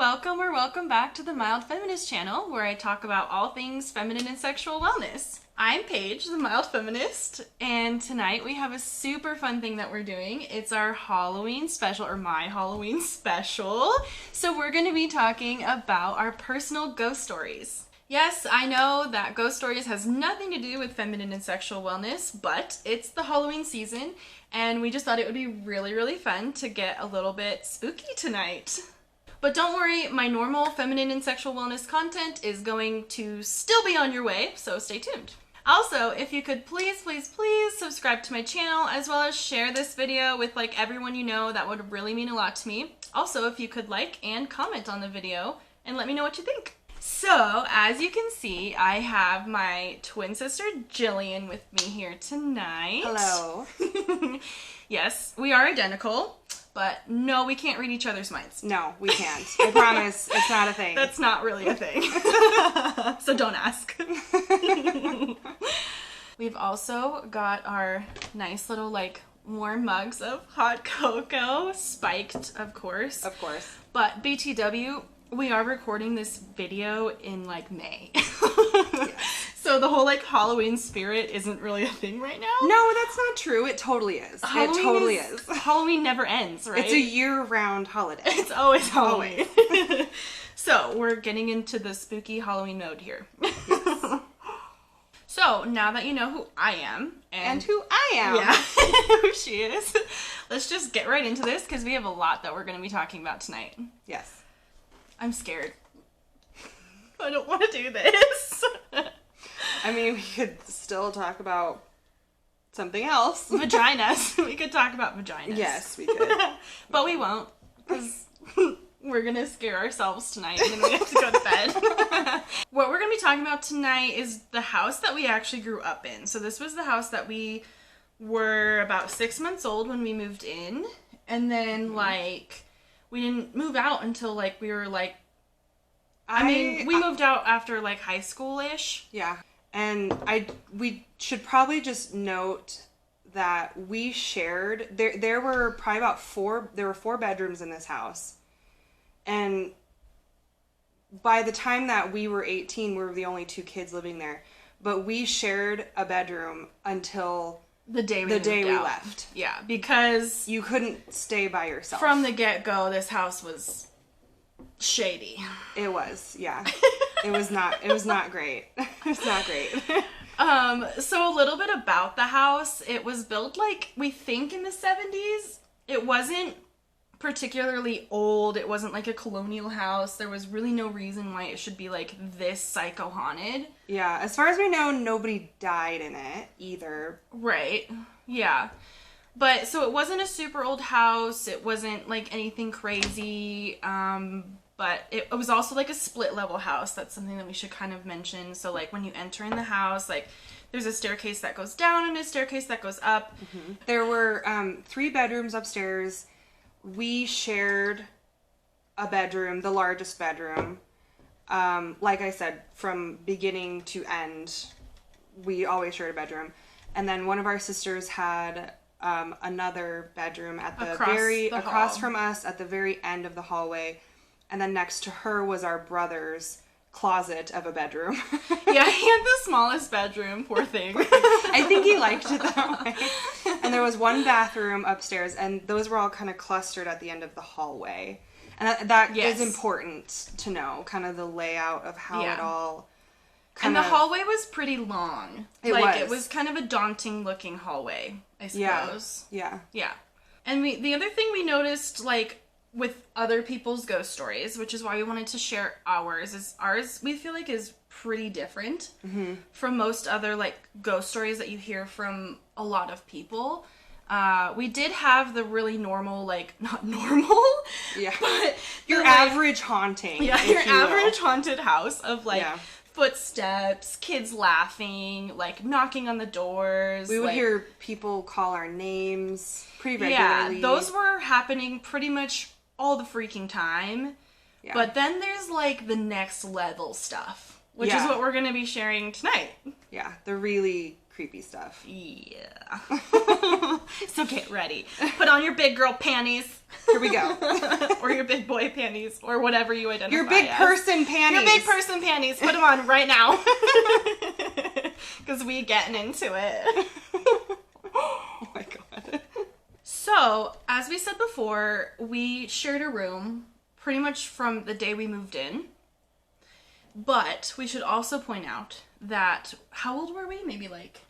welcome or welcome back to the Mild Feminist channel, where I talk about all things feminine and sexual wellness. I'm Paige, the Mild Feminist, and tonight we have a super fun thing that we're doing. It's our Halloween special, or my Halloween special. So we're going to be talking about our personal ghost stories. Yes, I know that ghost stories has nothing to do with feminine and sexual wellness, but it's the Halloween season, and we just thought it would be really fun to get a little bit spooky tonight. But don't worry, my normal feminine and sexual wellness content is going to still be on your way, so stay tuned. Also, if you could please subscribe to my channel, as well as share this video with everyone you know, that would really mean a lot to me. Also, if you could like and comment on the video and let me know what you think. So, as you can see, I have my twin sister Jillian with me here tonight. Hello. Yes, we are identical, but no, we can't read each other's minds. No, we can't. I promise, it's not a thing. That's not really a thing. So don't ask. We've also got our nice little warm mugs of hot cocoa, spiked, of course. Of course. But BTW, we are recording this video in May. Yes. So the whole Halloween spirit isn't really a thing right now. No, that's not true. It totally is. Halloween it totally is. Halloween never ends, right? It's a year-round holiday. It's always Halloween. So we're getting into the spooky Halloween mode here. Yes. So now that you know who I am and who I am, yeah, who she is, let's just get right into this because we have a lot that we're going to be talking about tonight. Yes. I'm scared. I don't want to do this. I mean, we could still talk about something else. Vaginas. We could talk about vaginas. Yes, we could. But we won't, because we're going to scare ourselves tonight, and then we have to go to bed. What we're going to be talking about tonight is the house that we actually grew up in. So this was the house that we were about 6 months old when we moved in, and then, we didn't move out until, we were, we moved out after, high school-ish. Yeah. And we should probably just note that we shared, there were probably about four bedrooms in this house. And by the time that we were 18, we were the only two kids living there. But we shared a bedroom until the day we left. Yeah, because you couldn't stay by yourself. From the get-go, this house was shady. It was, yeah. It was not great. It was not great. So a little bit about the house. It was built we think in the 70s. It wasn't particularly old. It wasn't a colonial house. There was really no reason why it should be this psycho haunted. Yeah, as far as we know, nobody died in it either. Right. Yeah. But so it wasn't a super old house. It wasn't anything crazy. But it was also a split level house. That's something that we should kind of mention. So when you enter in the house, there's a staircase that goes down and a staircase that goes up. Mm-hmm. There were 3 bedrooms upstairs. We shared a bedroom, the largest bedroom. Like I said, from beginning to end, we always shared a bedroom. And then one of our sisters had another bedroom at the across from us at the very end of the hallway. And then next to her was our brother's closet of a bedroom. Yeah, he had the smallest bedroom, poor thing. I think he liked it that way. And there was one bathroom upstairs, and those were all kind of clustered at the end of the hallway. And that yes. is important to know, kind of the layout of how it all And the hallway was pretty long. It was kind of a daunting looking hallway, I suppose. Yeah. Yeah. And the other thing we noticed, with other people's ghost stories, which is why we wanted to share ours, is ours we feel is pretty different from most other ghost stories that you hear from a lot of people. We did have the really normal, not normal, yeah, but your average haunting. Yeah, your average haunted house of yeah. footsteps, kids laughing, knocking on the doors. We would hear people call our names pretty regularly. Yeah, those were happening pretty much all the freaking time. Yeah. But then there's the next level stuff, which is what we're going to be sharing tonight. Yeah, the really creepy stuff. Yeah. So get ready. Put on your big girl panties. Here we go. Or your big boy panties, or whatever you identify Your big as. person panties. Your big person panties. Put them on right now. Because we getting into it. Oh my god. So, as we said before, we shared a room pretty much from the day we moved in. But we should also point out that, how old were we? Maybe like...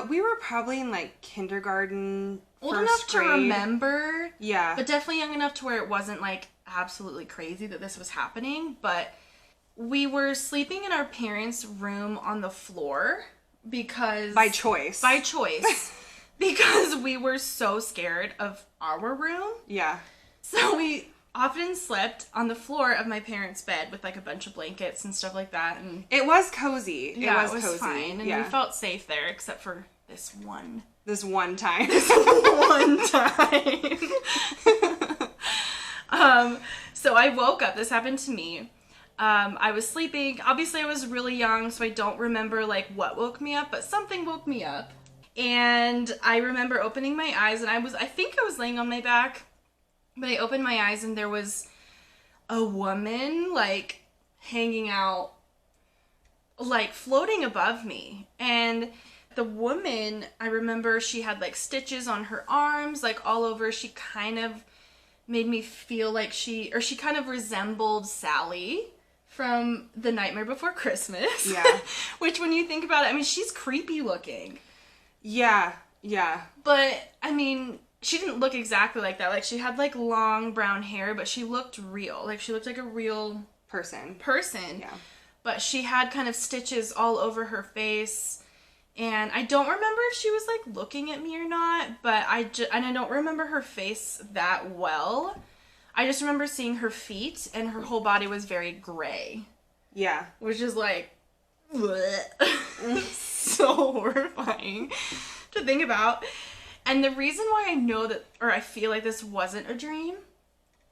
We were probably in like kindergarten, old first enough grade. to remember. Yeah. But definitely young enough to where it wasn't like absolutely crazy that this was happening. But we were sleeping in our parents' room on the floor because... By choice. By choice. Because we were so scared of our room. Yeah. So we often slept on the floor of my parents' bed with like a bunch of blankets and stuff like that. And it was cozy. yeah, it was cozy. Fine. And we felt safe there, except for this one time. one time. So I woke up. This happened to me. I was sleeping. Obviously, I was really young, so I don't remember like what woke me up, but something woke me up. And I remember opening my eyes, and I think I was laying on my back, but I opened my eyes, and there was a woman like hanging out, like floating above me. And the woman, I remember she had like stitches on her arms, like all over. She kind of made me feel like she kind of resembled Sally from The Nightmare Before Christmas. Yeah. Which, when you think about it, I mean, she's creepy looking. Yeah. But, I mean, she didn't look exactly like that. Like, she had like long brown hair, but she looked real. Like, she looked like a real person. Yeah. But she had kind of stitches all over her face. And I don't remember if she was, like, looking at me or not, but and I don't remember her face that well. I just remember seeing her feet, and her whole body was very gray. Yeah. Which is, like, so horrifying to think about. And the reason why I know that, or I feel like this wasn't a dream,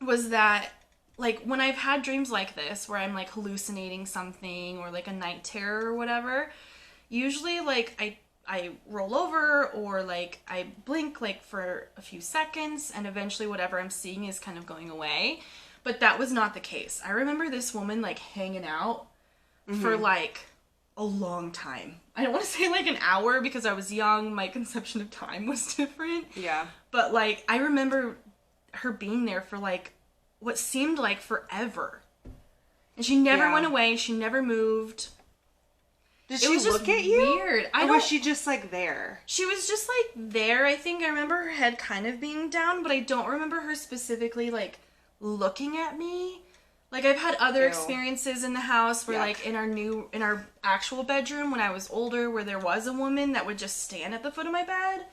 was that, like, when I've had dreams like this, where I'm, like, hallucinating something, or, like, a night terror or whatever, usually, like, I roll over, or, like, I blink, like, for a few seconds, and eventually whatever I'm seeing is kind of going away. But that was not the case. I remember this woman, like, hanging out for, like, a long time. I don't want to say, like, an hour, because I was young. My conception of time was different. Yeah. But, like, I remember her being there for, like, what seemed like forever. And she never went away. She never moved. Did she look at you? Weird. Or was she just like there? She was just like there. I think I remember her head kind of being down, but I don't remember her specifically like looking at me. Like, I've had other experiences in the house where like in our actual bedroom when I was older, where there was a woman that would just stand at the foot of my bed,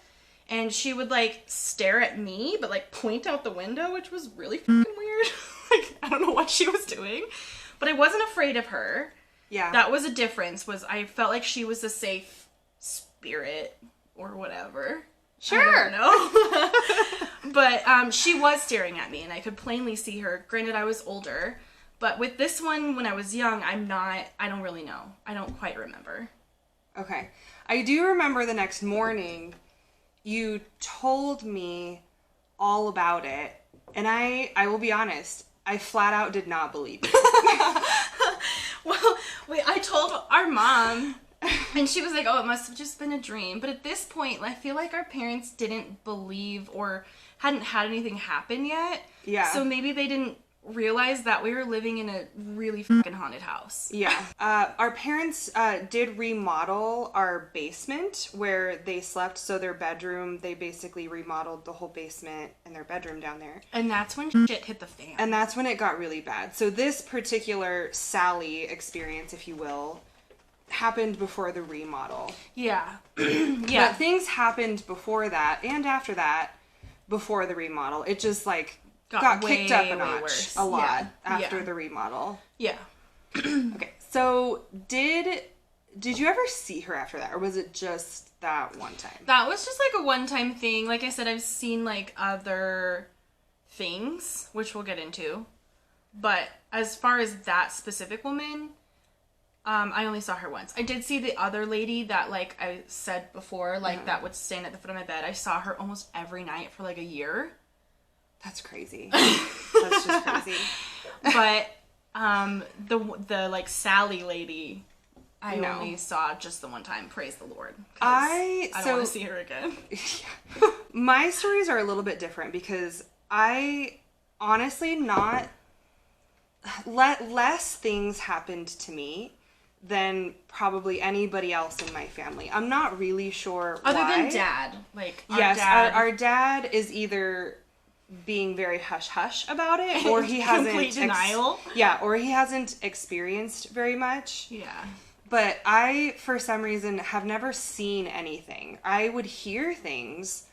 and she would like stare at me but like point out the window, which was really fucking weird. Like, I don't know what she was doing, but I wasn't afraid of her. Yeah. That was a difference, was I felt like she was a safe spirit or whatever. Sure. I don't know. But she was staring at me, and I could plainly see her. Granted, I was older. But with this one, when I was young, I don't really know. I don't quite remember. Okay. I do remember the next morning, you told me all about it. And I will be honest, I flat out did not believe you. Well, wait, I told our mom, and she was like, oh, it must have just been a dream. But at this point, I feel like our parents didn't believe or hadn't had anything happen yet. Yeah. So maybe they didn't realize that we were living in a really fucking haunted house. Yeah. Our parents did remodel our basement where they slept. So their bedroom, they basically remodeled the whole basement and their bedroom down there. And that's when shit hit the fan. And that's when it got really bad. So this particular Sally experience, if you will, happened before the remodel. Yeah. Yeah. But things happened before that and after that, before the remodel. It just like got kicked up a notch worse. a lot after the remodel. Yeah. Okay. So did you ever see her after that, or was it just that one time? That was just like a one-time thing. Like I said, I've seen like other things, which we'll get into. But as far as that specific woman, I only saw her once. I did see the other lady that, like I said before, like, that was staying at the foot of my bed. I saw her almost every night for, like, a year. That's crazy. That's just crazy. But, the, like, Sally lady, I only saw just the one time. Praise the Lord. I don't want to see her again. My stories are a little bit different because I honestly less things happened to me than probably anybody else in my family. I'm not really sure why. Other than Dad. Like, our dad is either being very hush-hush about it, or he hasn't... Complete denial. Or he hasn't experienced very much. Yeah. But I, for some reason, have never seen anything. I would hear things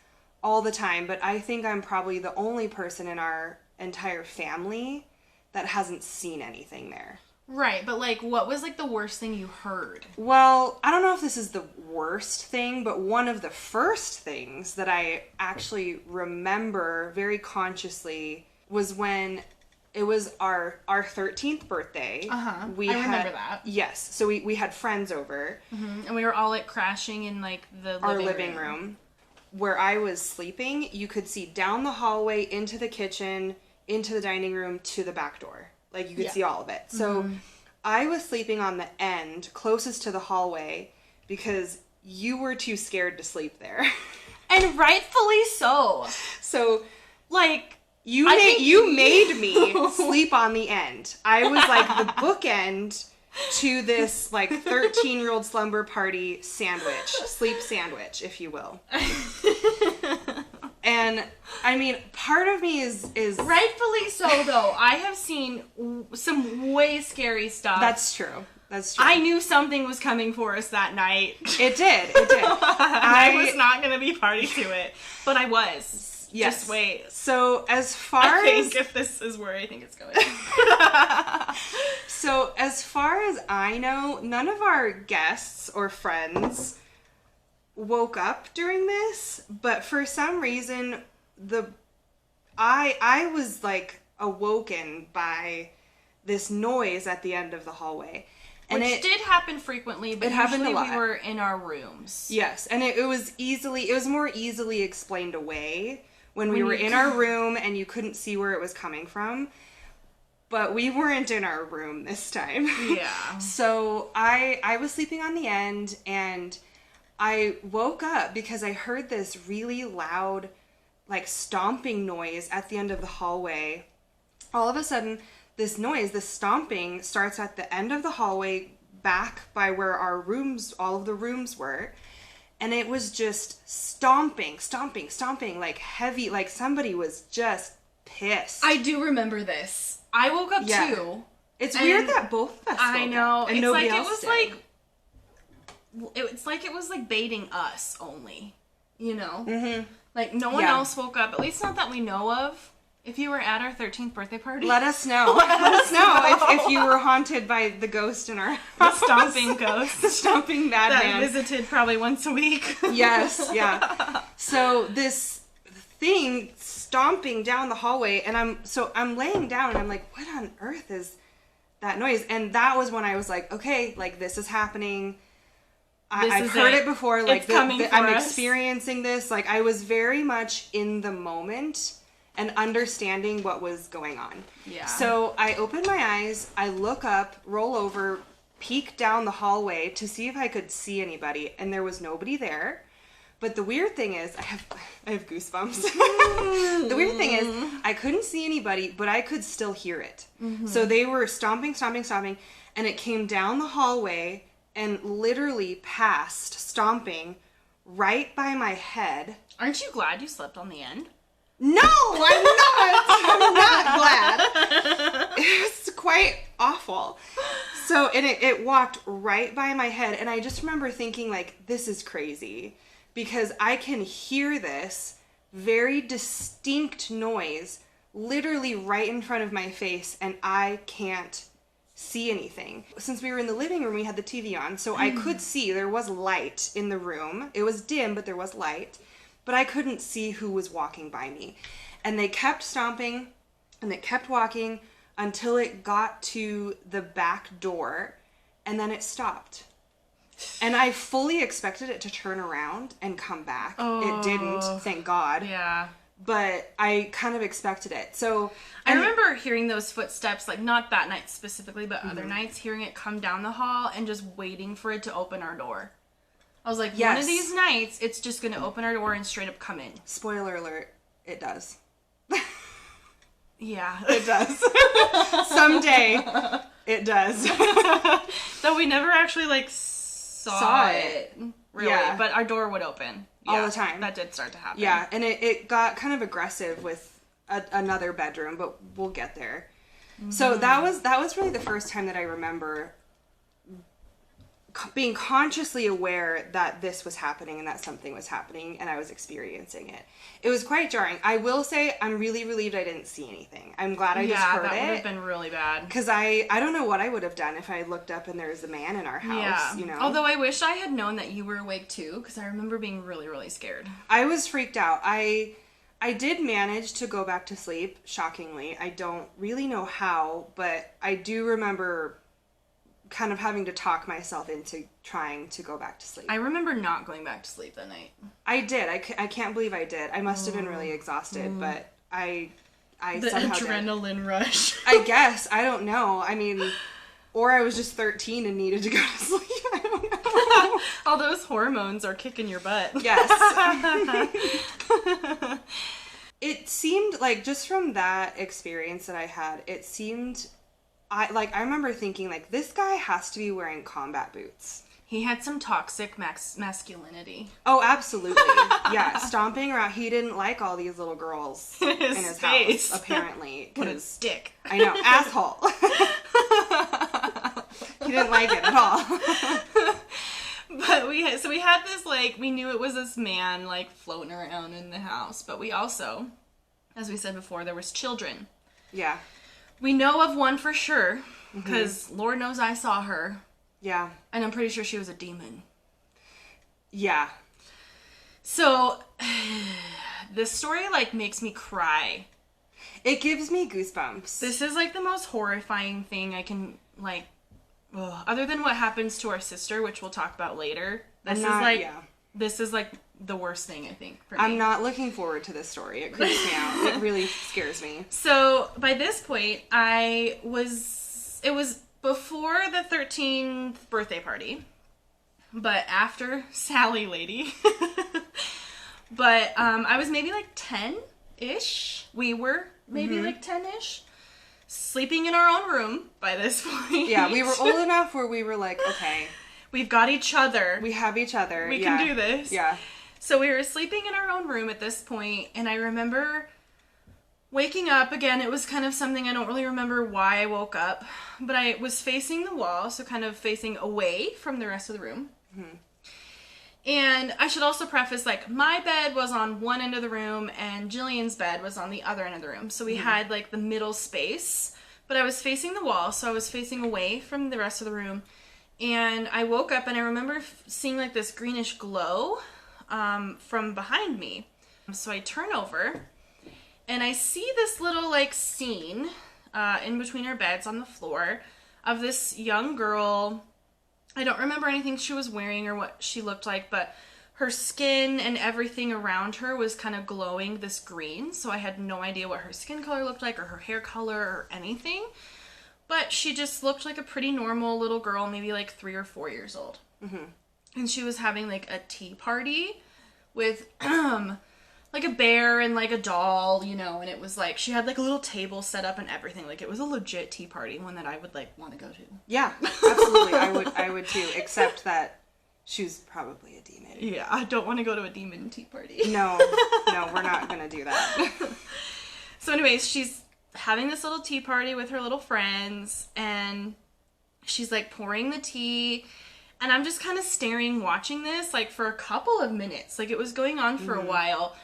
all the time, but I think I'm probably the only person in our entire family that hasn't seen anything there. Right, but, like, what was, like, the worst thing you heard? Well, I don't know if this is the worst thing, but one of the first things that I actually remember very consciously was when it was our 13th birthday. I remember that. Yes, so we had friends over. Mm-hmm. And we were all, like, crashing in, like, our living room. Where I was sleeping, you could see down the hallway, into the kitchen, into the dining room, to the back door. Like, you could see all of it. So, I was sleeping on the end, closest to the hallway, because you were too scared to sleep there. And rightfully so. So, like, you made me sleep on the end. I was, like, the bookend to this, like, 13-year-old slumber party sleep sandwich, if you will. And, I mean, part of me is... Rightfully so, though. I have seen some way scary stuff. That's true. I knew something was coming for us that night. It did. I was not going to be party to it, but I was. Yes. Just wait. So, as far as... if this is where I think it's going. So, as far as I know, none of our guests or friends woke up during this, but for some reason I was like awoken by this noise at the end of the hallway. And Which did happen frequently, but it happened a lot. We were in our rooms. Yes, and it was more easily explained away when we were in our room and you couldn't see where it was coming from. But we weren't in our room this time. Yeah. So I was sleeping on the end, and I woke up because I heard this really loud, like, stomping noise at the end of the hallway. All of a sudden, this stomping, starts at the end of the hallway, back by where all of the rooms were. And it was just stomping, like heavy, like somebody was just pissed. I do remember this. I woke up too. It's weird that both of us woke I know. up and it's nobody like else it was did. it's like it was like baiting us only, you know? Mm-hmm. Like no one else woke up, at least not that we know of. If you were at our 13th birthday party, let us know. Let us know if you were haunted by the ghost in our house. The stomping ghost. The stomping madman. That visited probably once a week. Yes, yeah. So this thing stomping down the hallway, and I'm laying down and I'm like, what on earth is that noise? And that was when I was like, okay, like this is happening. I've heard it before. Like I'm experiencing this. Like I was very much in the moment and understanding what was going on. Yeah. So I open my eyes, I look up, roll over, peek down the hallway to see if I could see anybody, and there was nobody there. But the weird thing is, I have goosebumps. The weird thing is, I couldn't see anybody, but I could still hear it. Mm-hmm. So they were stomping, and it came down the hallway and literally passed, stomping, right by my head. Aren't you glad you slept on the end? No, I'm not. I'm not glad. It's quite awful. So, and it walked right by my head, and I just remember thinking, like, this is crazy. Because I can hear this very distinct noise literally right in front of my face, and I can't see anything. Since we were in the living room, we had the TV on, so I could see there was light in the room. It was dim, but there was light. But I couldn't see who was walking by me. And they kept stomping, and they kept walking until it got to the back door. and then it stopped. And I fully expected it to turn around and come back. It didn't, thank God. Yeah. But I kind of expected it. So I remember hearing those footsteps, like not that night specifically, but other nights, hearing it come down the hall and just waiting for it to open our door. I was like, one of these nights, it's just going to open our door and straight up come in. Spoiler alert, it does. Yeah. It does. Someday, it does. Though we never actually, like, saw it. Really. Yeah. But our door would open. All the time. That did start to happen. Yeah, and it got kind of aggressive with another bedroom, but we'll get there. Mm-hmm. So that was really the first time that I remember being consciously aware that this was happening and that something was happening and I was experiencing it. It was quite jarring. I will say I'm really relieved I didn't see anything. I'm glad I just heard it. Yeah, that would have been really bad. Because I don't know what I would have done if I looked up and there was a man in our house, you know? Although I wish I had known that you were awake too, because I remember being really, really scared. I was freaked out. I did manage to go back to sleep, shockingly. I don't really know how, but I do remember kind of having to talk myself into trying to go back to sleep. I remember not going back to sleep that night. I did. I can't believe I did. I must have been really exhausted, but I the somehow adrenaline did. Rush. I guess. I don't know. I mean, or I was just 13 and needed to go to sleep. I don't know. All those hormones are kicking your butt. Yes. It seemed like, just from that experience that I had, it seemed... I remember thinking, like, this guy has to be wearing combat boots. He had some toxic masculinity. Oh, absolutely. Yeah, stomping around. He didn't like all these little girls in his house, apparently. What a dick. I know, asshole. He didn't like it at all. But we had this, like, we knew it was this man, like, floating around in the house. But we also, as we said before, there was children. Yeah. We know of one for sure, because Lord knows I saw her. Yeah. And I'm pretty sure she was a demon. Yeah. So, this story, like, makes me cry. It gives me goosebumps. This is, like, the most horrifying thing I can, like, other than what happens to our sister, which we'll talk about later. This is, like, the worst thing, I think, for me. I'm not looking forward to this story. It creeps me out. It really scares me. So, by this point, it was before the 13th birthday party, but after Sally Lady. But, I was maybe, like, 10-ish. We were maybe, like, 10-ish. Sleeping in our own room by this point. Yeah, we were old enough where we were like, okay. We've got each other. We have each other. We can do this. Yeah. So we were sleeping in our own room at this point, and I remember waking up. Again, it was kind of something I don't really remember why I woke up, but I was facing the wall, so kind of facing away from the rest of the room. Mm-hmm. And I should also preface, like, my bed was on one end of the room, and Jillian's bed was on the other end of the room. So we had, like, the middle space, but I was facing the wall, so I was facing away from the rest of the room. And I woke up, and I remember seeing, like, this greenish glow from behind me. So I turn over, and I see this little, like, scene in between our beds on the floor of this young girl. I don't remember anything she was wearing or what she looked like, but her skin and everything around her was kind of glowing this green, so I had no idea what her skin color looked like or her hair color or anything. But she just looked like a pretty normal little girl, maybe like 3 or 4 years old. Mm-hmm. And she was having like a tea party with like a bear and like a doll, you know, and it was like she had like a little table set up and everything. Like it was a legit tea party, one that I would like want to go to. Yeah, absolutely. I would too, except that she was probably a demon. Yeah, I don't want to go to a demon tea party. No, we're not going to do that. So anyways, she's having this little tea party with her little friends, and she's like pouring the tea, and I'm just kind of staring, watching this like for a couple of minutes. Like it was going on for a while,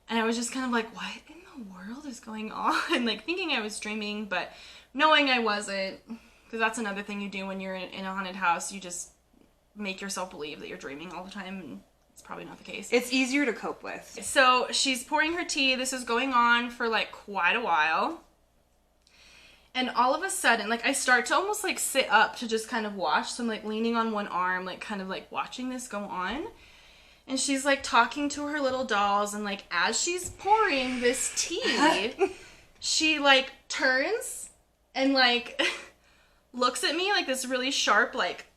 and I was just kind of like, what in the world is going on? Like thinking I was dreaming, but knowing I wasn't, because that's another thing you do when you're in a haunted house. You just make yourself believe that you're dreaming all the time, and it's probably not the case. It's easier to cope with. So she's pouring her tea. This is going on for like quite a while. And all of a sudden, like, I start to almost, like, sit up to just kind of watch. So I'm, like, leaning on one arm, like, kind of, like, watching this go on. And she's, like, talking to her little dolls. And, like, as she's pouring this tea, she, like, turns and, like, looks at me, like, this really sharp, like...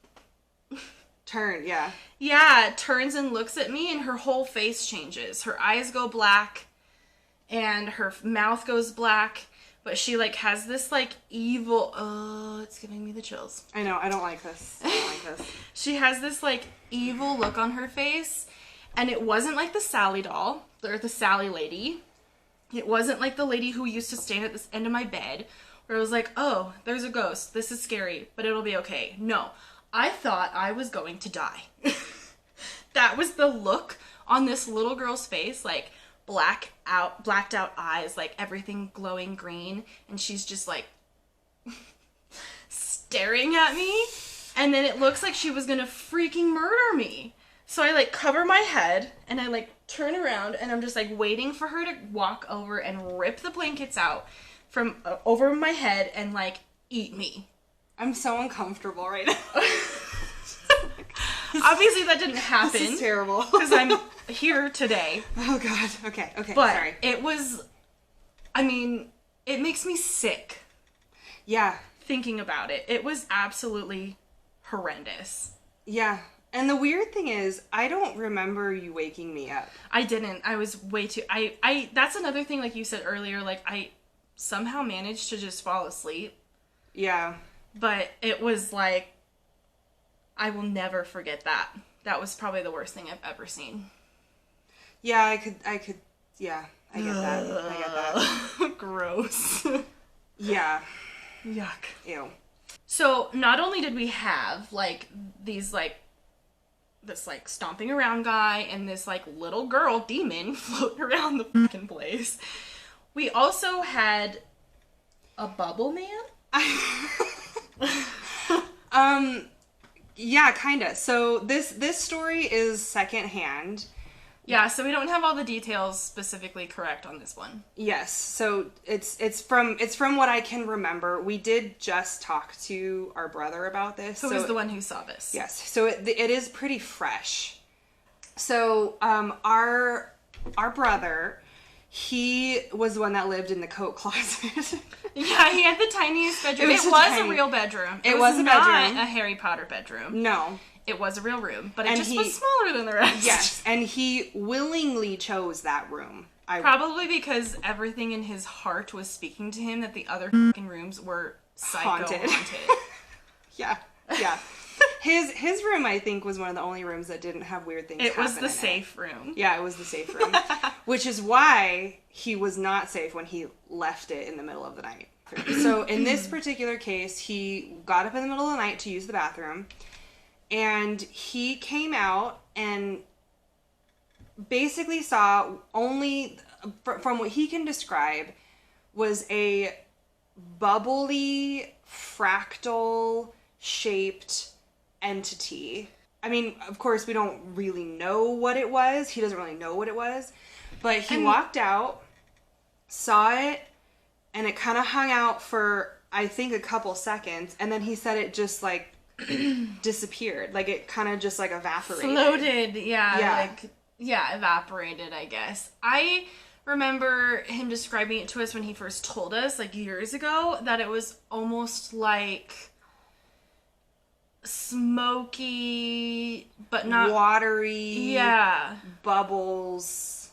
Turn, yeah. Yeah, turns and looks at me, and her whole face changes. Her eyes go black, and her mouth goes black. But she, like, has this, like, evil... Oh, it's giving me the chills. I know, I don't like this. I don't like this. She has this, like, evil look on her face. And it wasn't like the Sally doll, or the Sally lady. It wasn't like the lady who used to stand at this end of my bed, where it was like, oh, there's a ghost. This is scary, but it'll be okay. No, I thought I was going to die. That was the look on this little girl's face, like... blacked out eyes, like everything glowing green, and she's just like staring at me, and then it looks like she was gonna freaking murder me. So I like cover my head and I like turn around and I'm just like waiting for her to walk over and rip the blankets out from over my head and like eat me. I'm so uncomfortable right now. Obviously that didn't happen. This is terrible. Because I'm here today. Oh God. Okay. But sorry. it was, I mean, it makes me sick. Yeah. Thinking about it. It was absolutely horrendous. Yeah. And the weird thing is, I don't remember you waking me up. I didn't. I was way too, that's another thing, like you said earlier, like I somehow managed to just fall asleep. Yeah. But it was like, I will never forget that. That was probably the worst thing I've ever seen. Yeah, I could, yeah, I get that. Gross. Yeah. Yuck. Ew. So, not only did we have, like, these, like, this, like, stomping around guy and this, like, little girl demon floating around the fucking place, we also had a bubble man? Yeah, kinda. So this story is secondhand. Yeah, so we don't have all the details specifically correct on this one. Yes. So it's from what I can remember. We did just talk to our brother about this. Who is the one who saw this? Yes. So it is pretty fresh. So our brother, he was the one that lived in the coat closet. Yeah, he had the tiniest bedroom. It was a real bedroom. It was a bedroom. Not a Harry Potter bedroom. No. It was a real room, but it was smaller than the rest. Yes, and he willingly chose that room. Probably because everything in his heart was speaking to him that the other fucking rooms were haunted. Yeah. His room, I think, was one of the only rooms that didn't have weird things happen. It was the safe room. Yeah, it was the safe room. Which is why he was not safe when he left it in the middle of the night. So in this particular case, he got up in the middle of the night to use the bathroom. And he came out and basically saw only, from what he can describe, was a bubbly, fractal-shaped entity. I mean, of course, we don't really know what it was. He doesn't really know what it was. But he walked out, saw it, and it kind of hung out for, I think, a couple seconds. And then he said it just, like, disappeared. Like, it kind of just, like, evaporated. Floated, yeah. Evaporated, I guess. I remember him describing it to us when he first told us, like, years ago, that it was almost like smoky, but not watery. Yeah. Bubbles.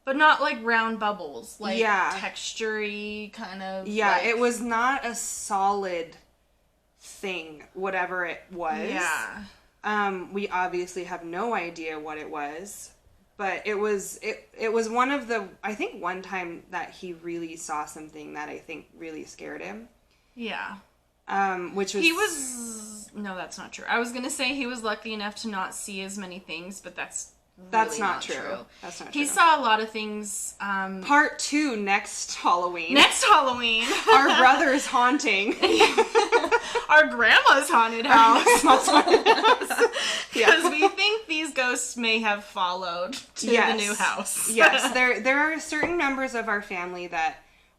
But not like round bubbles. Like texture-y kind of. Yeah, it was not a solid thing, whatever it was. Yeah. We obviously have no idea what it was. But it was one of the, I think one time that he really saw something that I think really scared him. Yeah. Which was... No, that's not true. I was going to say he was lucky enough to not see as many things, but that's not true. That's not true. He saw a lot of things. Part 2, next Halloween. Next Halloween. Our brother's haunting. Our grandma's haunted house. Because we think these ghosts may have followed to the new house. Yes, there are certain members of our family that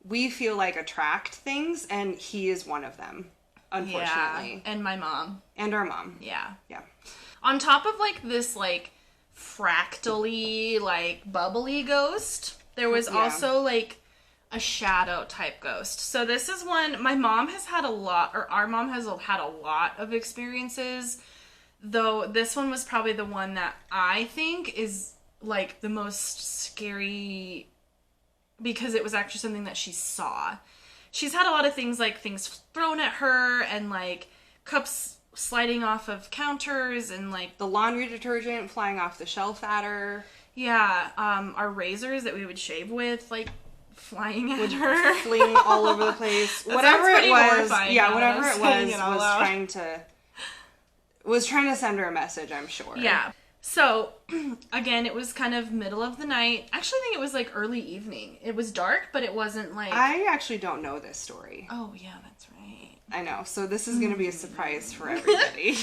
we feel like attract things, and he is one of them, unfortunately. Yeah, and my mom. And our mom. Yeah. Yeah. On top of, like, this, like, fractally, like, bubbly ghost, there was also, like, a shadow type ghost. So this is one, my mom has had a lot, or our mom has had a lot of experiences, though this one was probably the one that I think is, like, the most scary, because it was actually something that she saw. She's had a lot of things, like, things thrown at her, and, like, cups sliding off of counters, and, like, the laundry detergent flying off the shelf at her. Yeah, our razors that we would shave with, like, flying at her. Fling all over the place. Whatever it was. Yeah, whatever it was trying to send her a message, I'm sure. Yeah. So, again, it was kind of middle of the night. Actually, I think it was, like, early evening. It was dark, but it wasn't, like... I actually don't know this story. Oh, yeah, that's right. I know. So this is going to be a surprise for everybody.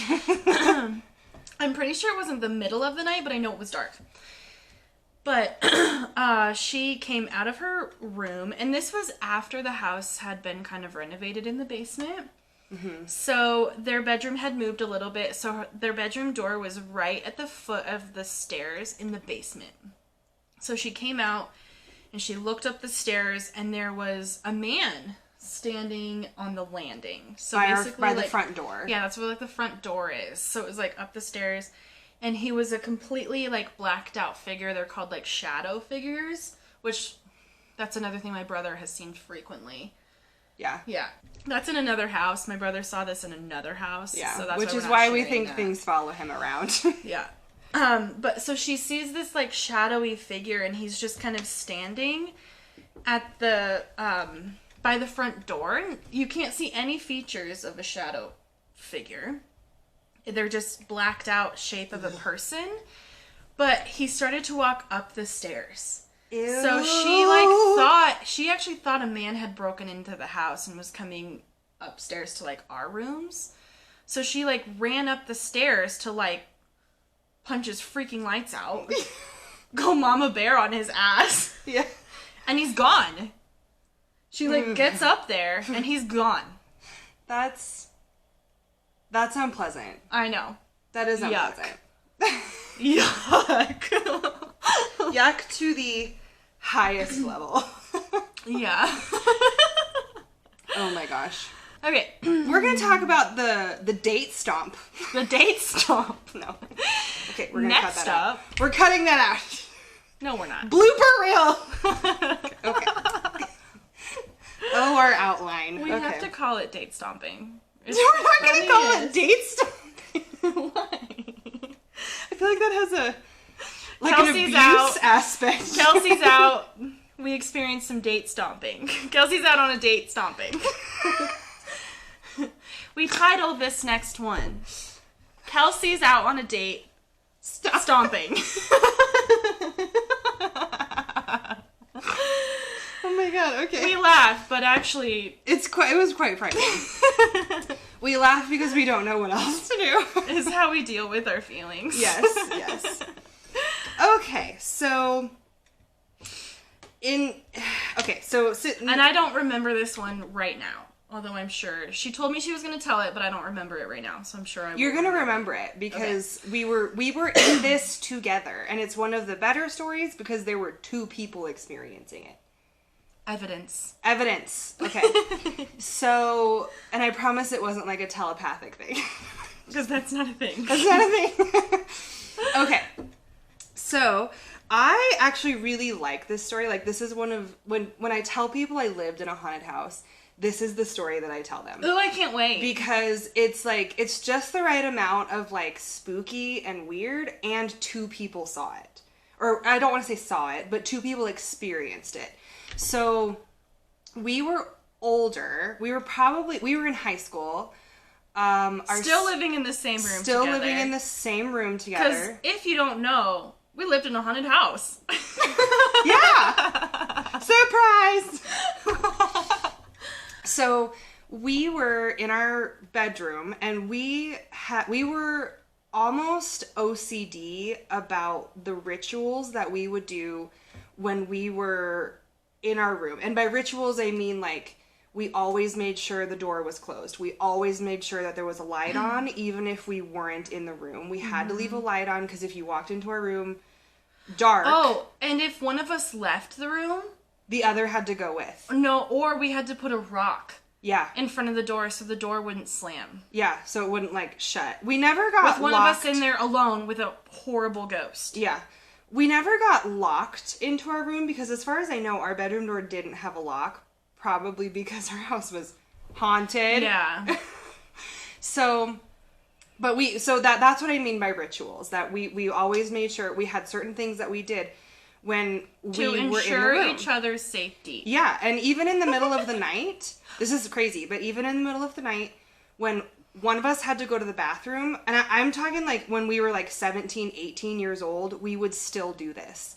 I'm pretty sure it wasn't the middle of the night, but I know it was dark. But she came out of her room, and this was after the house had been kind of renovated in the basement. Mm-hmm. So their bedroom had moved a little bit, so their bedroom door was right at the foot of the stairs in the basement. So she came out, and she looked up the stairs, and there was a man standing on the landing. So by the front door. Yeah, that's where, like, the front door is. So it was, like, up the stairs. And he was a completely, like, blacked out figure. They're called, like, shadow figures, which that's another thing my brother has seen frequently. Yeah. Yeah. That's in another house. My brother saw this in another house. Yeah. So that's which is why we think things follow him around. Yeah. But so she sees this, like, shadowy figure, and he's just kind of standing at the, by the front door. And you can't see any features of a shadow figure. They're just blacked out shape of a person. But he started to walk up the stairs. Ew. So she actually thought a man had broken into the house and was coming upstairs to, like, our rooms. So she, like, ran up the stairs to, like, punch his freaking lights out. Go mama bear on his ass. Yeah. And he's gone. She, like, gets up there and he's gone. That's unpleasant. I know. That is unpleasant. Yuck. Yuck to the highest level. Yeah. Oh my gosh. Okay. We're going to talk about the date stomp. The date stomp. No. Okay, we're going to cut that out. Next up. We're cutting that out. No, we're not. Blooper reel. Okay. Oh, our outline. We have to call it date stomping. We're not going to call it date stomping. Why? I feel like that has an Kelsey's abuse out. aspect. Kelsey's out. We experienced some date stomping. Kelsey's out on a date stomping. We titled this next one, Kelsey's out on a date stomping. Oh my god, okay. We laugh, but actually... it was quite frightening. We laugh because we don't know what else to do. Is how we deal with our feelings. Yes. Okay, so... and I don't remember this one right now. Although I'm sure. She told me she was going to tell it, but I don't remember it right now. So I'm sure I will. You're going to remember it because we were in this together. And it's one of the better stories because there were two people experiencing it. Evidence. Okay. So, and I promise it wasn't like a telepathic thing. Because that's not a thing. That's not a thing. Okay. So, I actually really like this story. Like, this is one of... When I tell people I lived in a haunted house... This is the story that I tell them. Oh, I can't wait. Because it's like, it's just the right amount of like spooky and weird, and two people saw it. Or I don't want to say saw it, but two people experienced it. So we were older. We were in high school. Still living in the same room together. Still living in the same room together. Because if you don't know, we lived in a haunted house. Yeah! Surprise! So we were in our bedroom and we were almost OCD about the rituals that we would do when we were in our room. And by rituals, I mean, like, we always made sure the door was closed. We always made sure that there was a light on, even if we weren't in the room. We had to leave a light on, because if you walked into our room dark... Oh, and if one of us left the room... the other had to go with. No, or we had to put a rock... yeah. in front of the door so the door wouldn't slam. Yeah, so it wouldn't, like, shut. We never got with one locked. of us in there alone with a horrible ghost. Yeah. We never got locked into our room because, as far as I know, our bedroom door didn't have a lock. Probably because our house was haunted. Yeah. So that's what I mean by rituals. That we always made sure we had certain things that we did when we were in the room. To ensure each other's safety. Yeah, and even in the middle of the night, this is crazy, but even in the middle of the night, when one of us had to go to the bathroom, and I'm talking like when we were like 17, 18 years old, we would still do this.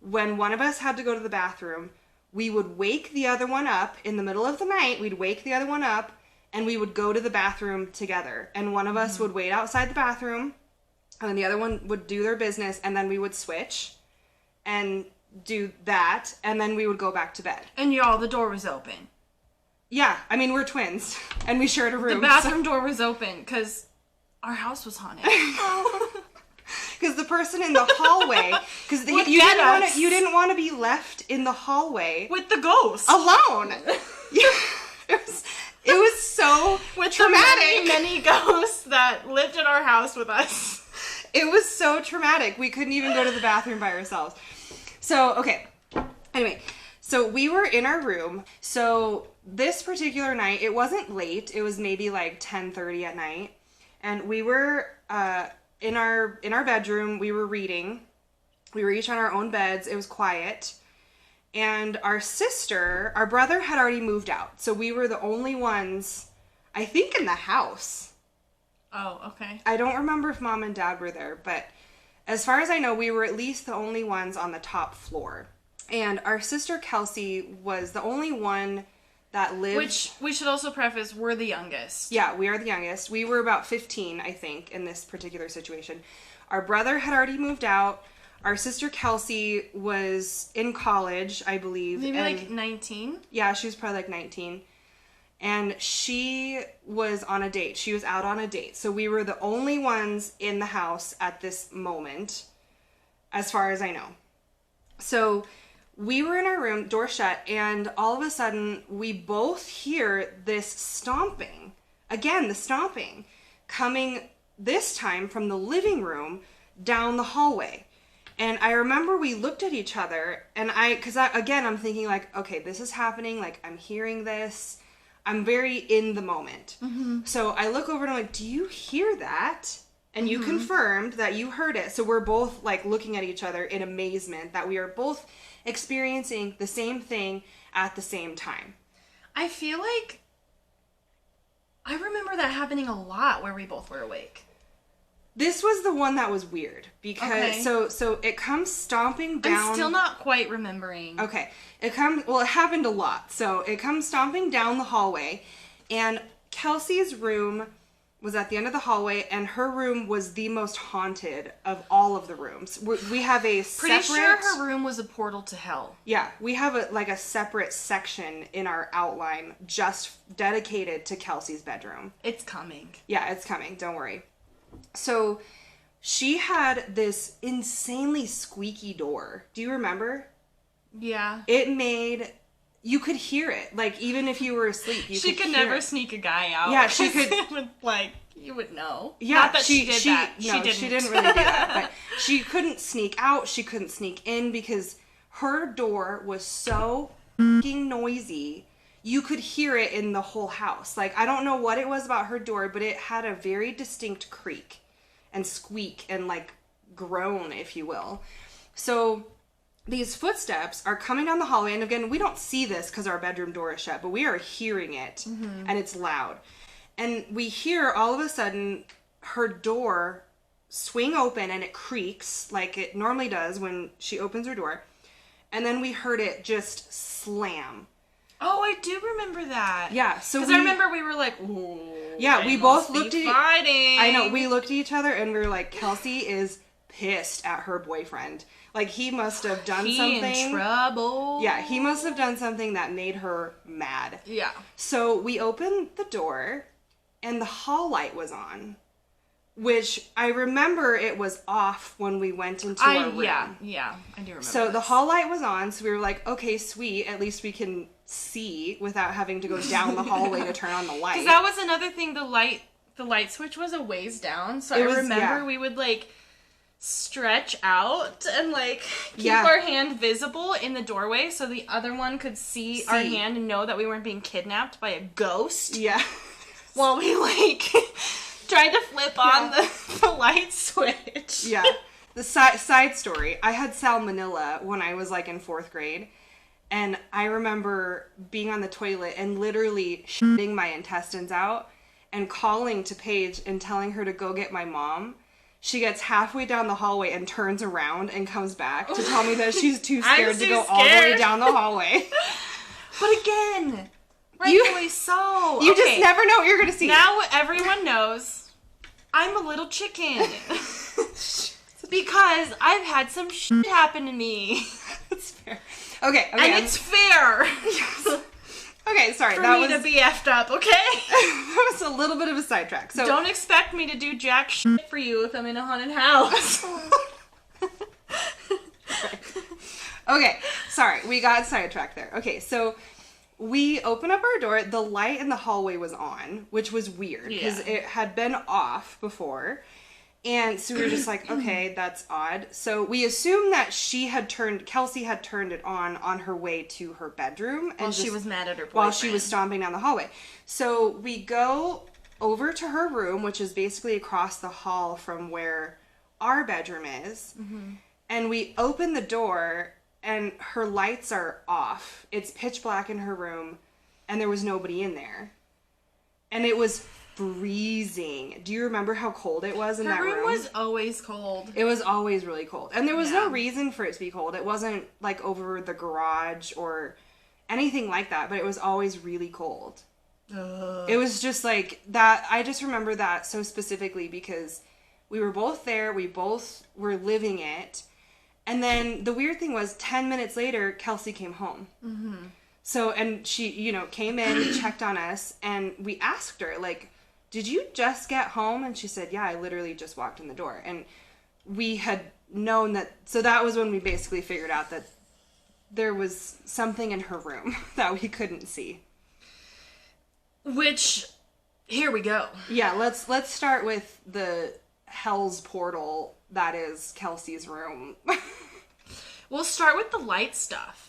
When one of us had to go to the bathroom, we would wake the other one up in the middle of the night. We'd wake the other one up, and we would go to the bathroom together. And one of us would wait outside the bathroom, and then the other one would do their business, and then we would switch and do that, and then we would go back to bed. And y'all, the door was open. Yeah, I mean, we're twins, and we shared a room. The bathroom door was open, because our house was haunted. Because the person in the hallway, because you didn't want to be left in the hallway with the ghost alone. It was so with traumatic. The many ghosts that lived in our house with us. It was so traumatic. We couldn't even go to the bathroom by ourselves. So okay. Anyway, so we were in our room. So this particular night, it wasn't late. It was maybe like 10:30 at night, and we were in our bedroom. We were reading. We were each on our own beds. It was quiet. And our brother had already moved out. So we were the only ones, I think, in the house. Oh, okay. I don't remember if mom and dad were there, but as far as I know, we were at least the only ones on the top floor. And our sister Kelsey was the only one that lived... Which we should also preface, we're the youngest. Yeah, we are the youngest. We were about 15, I think, in this particular situation. Our brother had already moved out. Our sister Kelsey was in college, I believe. Maybe like 19? Yeah, she was probably like 19. And she was on a date. She was out on a date. So we were the only ones in the house at this moment, as far as I know. So we were in our room, door shut, and all of a sudden we both hear this stomping. Again, the stomping coming this time from the living room down the hallway. And I remember we looked at each other, and I'm thinking like, okay, this is happening. Like, I'm hearing this. I'm very in the moment. Mm-hmm. So I look over and I'm like, do you hear that? And you confirmed that you heard it. So we're both like looking at each other in amazement that we are both experiencing the same thing at the same time. I feel like I remember that happening a lot where we both were awake. This was the one that was weird because so it comes stomping down. I'm still not quite remembering. Okay. It happened a lot. So it comes stomping down the hallway, and Kelsey's room was at the end of the hallway, and her room was the most haunted of all of the rooms. We have a separate... Pretty sure her room was a portal to hell. Yeah, we have a separate section in our outline just dedicated to Kelsey's bedroom. It's coming. Yeah, it's coming. Don't worry. So she had this insanely squeaky door. Do you remember? Yeah. You could hear it. Like, even if you were asleep, she could never sneak a guy out. Yeah, she could. You would know. Yeah, not that she did that. No, she didn't really do that. But she couldn't sneak out. She couldn't sneak in because her door was so fucking noisy. You could hear it in the whole house. Like, I don't know what it was about her door, but it had a very distinct creak and squeak and, like, groan, if you will. So these footsteps are coming down the hallway. And again, we don't see this because our bedroom door is shut, but we are hearing it, and it's loud. And we hear all of a sudden her door swing open, and it creaks like it normally does when she opens her door. And then we heard it just slam. Oh, I do remember that. Yeah, so because I remember we were like, ooh. Yeah, we both looked at fighting. I know, we looked at each other and we were like, Kelsey is pissed at her boyfriend. Like, he must have done something. in trouble. Yeah, he must have done something that made her mad. Yeah. So we opened the door, and the hall light was on, which I remember it was off when we went into our room. Yeah, I do remember. So the hall light was on, so we were like, okay, sweet, at least we can see without having to go down the hallway to turn on the light. Because that was another thing, the light switch was a ways down, so I remember we would, like, stretch out and, like, keep our hand visible in the doorway so the other one could see our hand and know that we weren't being kidnapped by a ghost. Yeah. While we, like, tried to flip on the light switch. Yeah. The side story, I had salmonella when I was, like, in 4th grade. And I remember being on the toilet and literally shitting my intestines out and calling to Paige and telling her to go get my mom. She gets halfway down the hallway and turns around and comes back to tell me that she's too scared to go all the way down the hallway. But again, rightfully so. You just never know what you're going to see. Now everyone knows I'm a little chicken. Because I've had some shit happen to me. That's fair. Okay. And it's fair. Okay, sorry. For me to be effed up, okay? That was a little bit of a sidetrack. So don't expect me to do jack shit for you if I'm in a haunted house. Okay, sorry. We got sidetracked there. Okay, so we open up our door. The light in the hallway was on, which was weird because it had been off before. And so we were just like, okay, that's odd. So we assumed that Kelsey had turned it on her way to her bedroom. And she was mad at her boyfriend. While she was stomping down the hallway. So we go over to her room, which is basically across the hall from where our bedroom is. Mm-hmm. And we open the door, and her lights are off. It's pitch black in her room, and there was nobody in there. And it was freezing. Do you remember how cold it was in that room? Her room was always cold. It was always really cold. And there was no reason for it to be cold. It wasn't like over the garage or anything like that, but it was always really cold. It was just like that. I just remember that so specifically because we were both there. We both were living it. And then the weird thing was 10 minutes later, Kelsey came home. Mm-hmm. So, and she, came in, checked on us, and we asked her, like, did you just get home? And she said, yeah, I literally just walked in the door. And we had known that, so that was when we basically figured out that there was something in her room that we couldn't see. Which, here we go. Yeah, let's start with the hell's portal that is Kelsey's room. We'll start with the light stuff.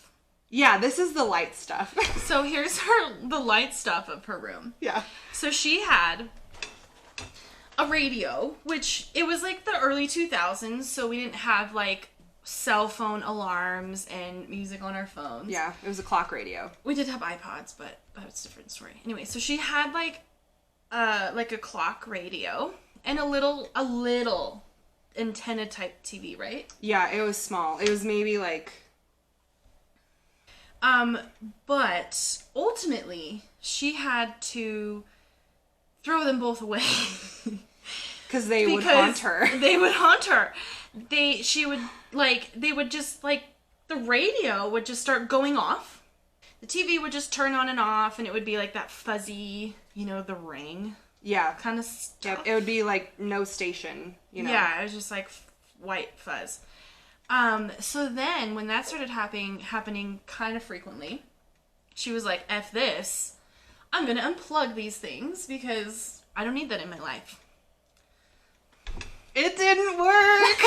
Yeah, this is the light stuff. So here's the light stuff of her room. Yeah. So she had a radio, which it was like the early 2000s, so we didn't have like cell phone alarms and music on our phones. Yeah, it was a clock radio. We did have iPods, but that's a different story. Anyway, so she had like a clock radio and a little antenna type TV, right? Yeah, it was small. It was maybe like... But ultimately, she had to throw them both away. Because they would haunt her. They would haunt her. The radio would just start going off. The TV would just turn on and off, and it would be like that fuzzy, the Ring. Yeah. Kind of stuff. Yep. It would be like no station, Yeah, it was just like white fuzz. So then when that started happening kind of frequently, she was like, F this, I'm going to unplug these things because I don't need that in my life. It didn't work.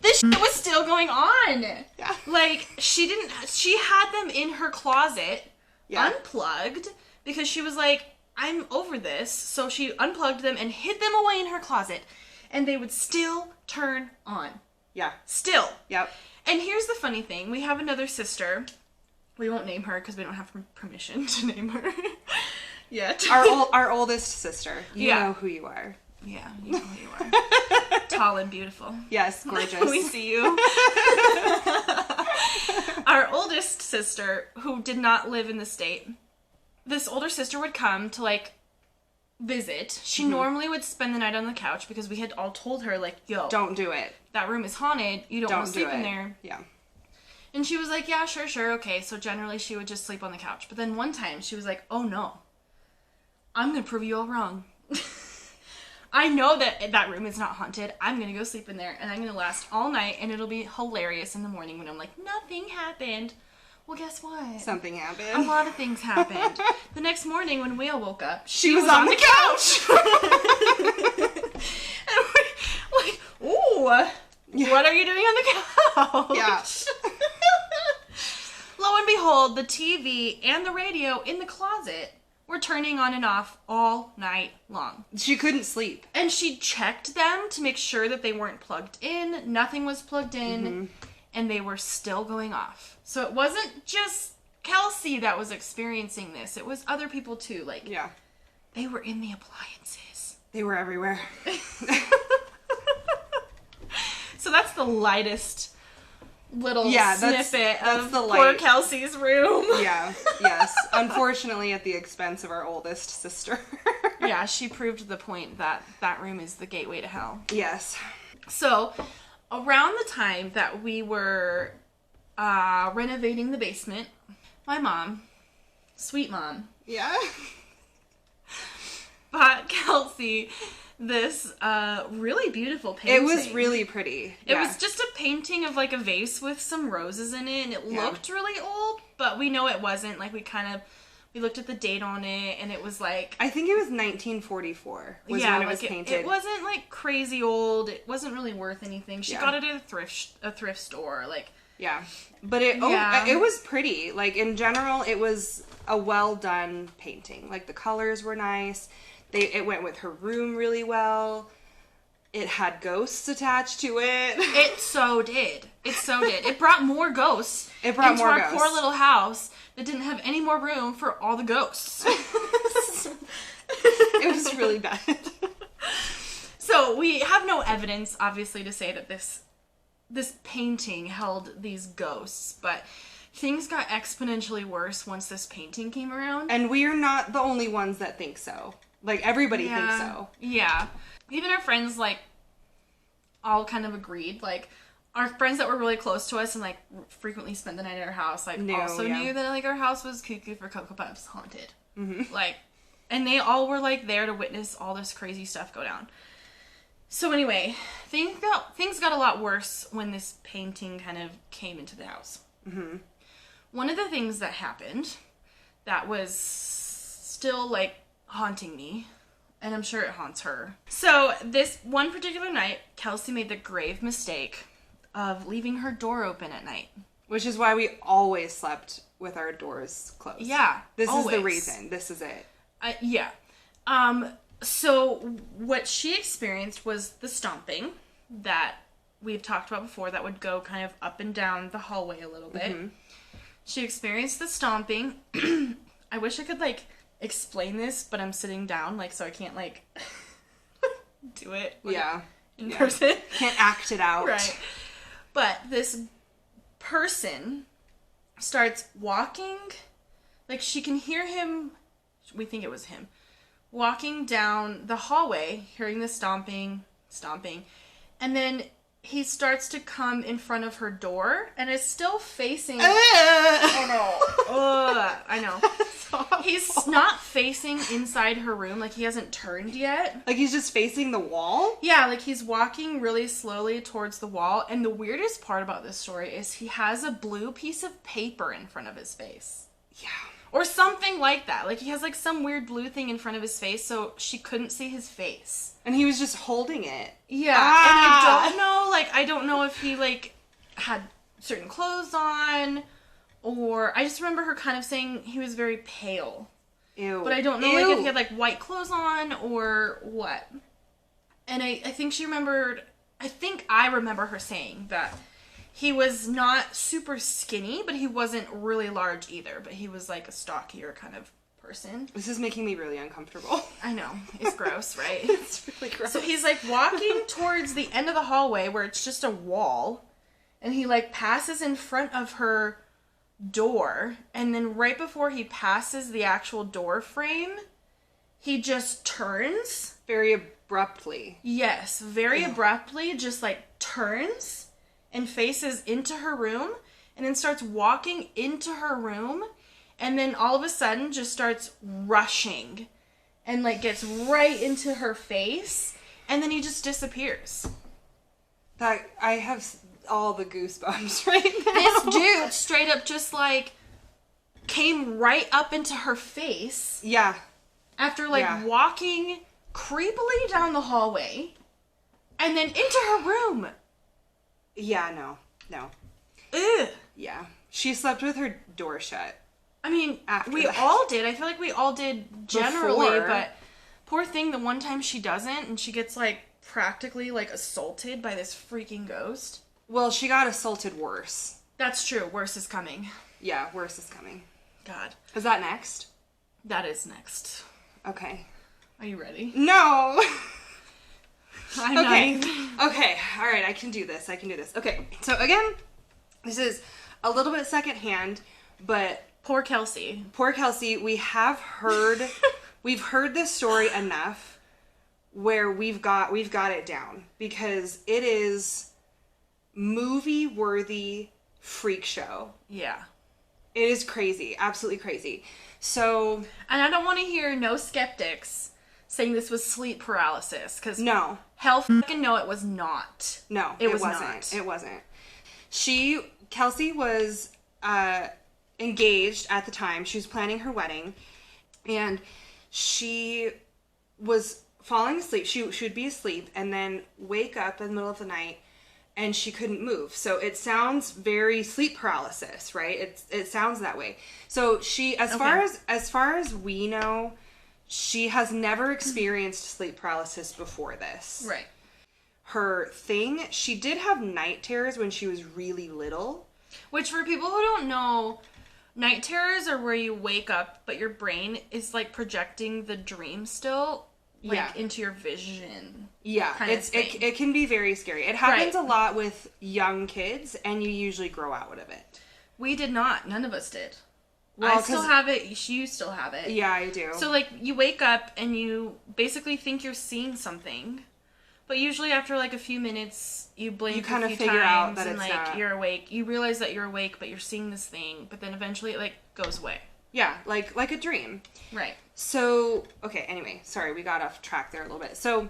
This shit was still going on. Yeah. Like, she had them in her closet, unplugged, because she was like, I'm over this. So she unplugged them and hid them away in her closet. And they would still turn on. Yeah. Still. Yep. And here's the funny thing. We have another sister. We won't name her because we don't have permission to name her yet. Our oldest sister. You know who you are. Yeah, you know who you are. Tall and beautiful. Yes, gorgeous. We see you. Our oldest sister, who did not live in the state, this older sister would come to, like, visit. She normally would spend the night on the couch because we had all told her, like, yo, don't do it. That room is haunted. You don't want to sleep in there. Yeah. And she was like, yeah, sure, okay. So generally she would just sleep on the couch. But then one time she was like, oh no, I'm going to prove you all wrong. I know that room is not haunted. I'm going to go sleep in there and I'm going to last all night and it'll be hilarious in the morning when I'm like, nothing happened. Well, guess what? Something happened. A lot of things happened. The next morning when we all woke up, she was on the couch. And we're like, ooh, what are you doing on the couch? Yeah. Lo and behold, the TV and the radio in the closet were turning on and off all night long. She couldn't sleep. And she checked them to make sure that they weren't plugged in. Nothing was plugged in. And they were still going off. So it wasn't just Kelsey that was experiencing this. It was other people too. Like, yeah, they were in the appliances. They were everywhere. So that's the lightest little that's snippet of the poor Kelsey's room. Yeah, yes. Unfortunately, at the expense of our oldest sister. Yeah, she proved the point that that room is the gateway to hell. Yes. So, around the time that we were renovating the basement, my mom, sweet mom, yeah, bought Kelsey this really beautiful painting. It was really pretty. It was just a painting of like a vase with some roses in it, and it looked really old, but we know it wasn't. Like, we looked at the date on it, and it was like, I think it was 1944 was when it was painted. It wasn't like crazy old. It wasn't really worth anything. She got it at a thrift store. Like, yeah, but it was pretty. Like, in general, it was a well done painting. Like, the colors were nice. It went with her room really well. It had ghosts attached to it. It so did. It brought more ghosts into our poor little house that didn't have any more room for all the ghosts. It was really bad. So we have no evidence, obviously, to say that this painting held these ghosts, but things got exponentially worse once this painting came around. And we're not the only ones that think so. Like, everybody thinks so. Yeah. Even our friends, like, all kind of agreed. Like, our friends that were really close to us and, like, frequently spent the night at our house, like, knew that, like, our house was cuckoo for Cocoa Puffs haunted. Mm-hmm. Like, and they all were, like, there to witness all this crazy stuff go down. So anyway, things got a lot worse when this painting kind of came into the house. Mm-hmm. One of the things that happened that was still, like, haunting me, and I'm sure it haunts her. So this one particular night, Kelsey made the grave mistake of leaving her door open at night. Which is why we always slept with our doors closed. Yeah, This is the reason. This is it. Yeah. So what she experienced was the stomping that we've talked about before that would go kind of up and down the hallway a little bit. Mm-hmm. She experienced the stomping. I wish I could, like, explain this, but I'm sitting down, like, so I can't, like, do it in person. Can't act it out. Right. But this person starts walking, like, she can hear him, we think it was him, walking down the hallway, hearing the stomping, and then he starts to come in front of her door, and is still facing... Oh, no. I know. He's not facing inside her room, like, he hasn't turned yet. Like, he's just facing the wall? Yeah, like, he's walking really slowly towards the wall, and the weirdest part about this story is he has a blue piece of paper in front of his face. Yeah. Or something like that. Like, he has, like, some weird blue thing in front of his face, so she couldn't see his face. And he was just holding it. Yeah. And I don't know if he, like, had certain clothes on, or I just remember her kind of saying he was very pale. Ew. But I don't know, like, if he had, like, white clothes on or what. And I think I remember her saying that he was not super skinny, but he wasn't really large either. But he was, like, a stockier kind of person. This is making me really uncomfortable. I know. It's gross, right? It's really gross. So he's, like, walking towards the end of the hallway where it's just a wall. And he, like, passes in front of her door. And then right before he passes the actual door frame, he just turns. Very abruptly. Yes, very abruptly, just like turns and faces into her room and then starts walking into her room and then all of a sudden just starts rushing and like gets right into her face and then he just disappears. That I have all the goosebumps right now. This dude straight up just like came right up into her face. Yeah. After like walking creepily down the hallway and then into her room. Yeah, no. Ugh. Yeah. She slept with her door shut. I mean, we that. all did. I feel like we all did generally, Before. but poor thing, the one time she doesn't and she gets like practically like assaulted by this freaking ghost. Well, she got assaulted worse. That's true. Worse is coming. Yeah, worse is coming. God. Is that next? That is next. Okay. Are you ready? No! I'm okay. not even... Okay. All right. I can do this. Okay. So again, this is a little bit secondhand, but Poor Kelsey. We have heard, we've heard this story enough where we've got it down because it is movie worthy freak show. Yeah. It is crazy. Absolutely crazy. So. And I don't want to hear no skeptics saying this was sleep paralysis. Because no. Hell fucking no, it was not. No, it wasn't. Not. It wasn't. Kelsey was engaged at the time. She was planning her wedding. And she was falling asleep. She would be asleep and then wake up in the middle of the night and she couldn't move. So it sounds very sleep paralysis, right? It sounds that way. So she, as far as we know, she has never experienced sleep paralysis before this. Right. Her thing, she did have night terrors when she was really little. Which for people who don't know, night terrors are where you wake up, but your brain is like projecting the dream still. Like, into your vision. Yeah, it can be very scary. It happens a lot with young kids, and you usually grow out of it. We did not. None of us did. Well, I still have it. You still have it. Yeah, I do. So, like, you wake up, and you basically think you're seeing something. But usually after, like, a few minutes, you blink you kind a of few figure times, out that and, it's like, not. You're awake. You realize that you're awake, but you're seeing this thing. But then eventually it, like, goes away. Yeah, like a dream. Right. So, okay, anyway, sorry, we got off track there a little bit. So,